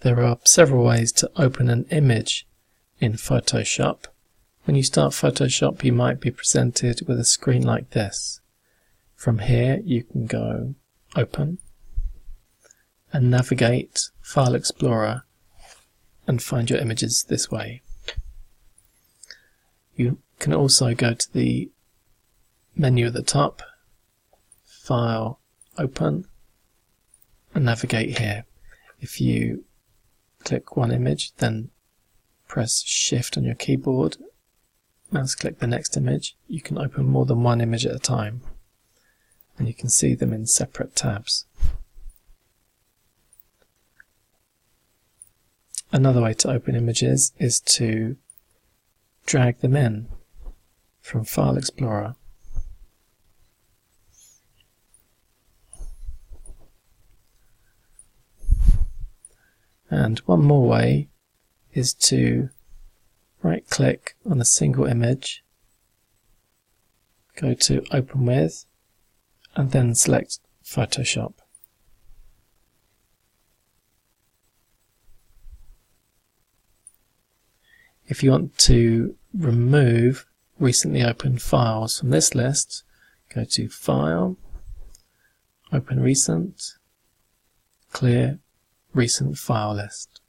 There are several ways to open an image in Photoshop. When you start Photoshop, you might be presented with a screen like this. From here, you can go Open and navigate File Explorer and find your images this way. You can also go to the menu at the top, File, Open, and navigate here. If you click one image, then press Shift on your keyboard, mouse click the next image. You can open more than one image at a time, and you can see them in separate tabs. Another way to open images is to drag them in from File Explorer. And one more way is to right click on a single image, go to Open With, and then select Photoshop. If you want to remove recently opened files from this list, go to File, Open Recent, Clear Recent File List.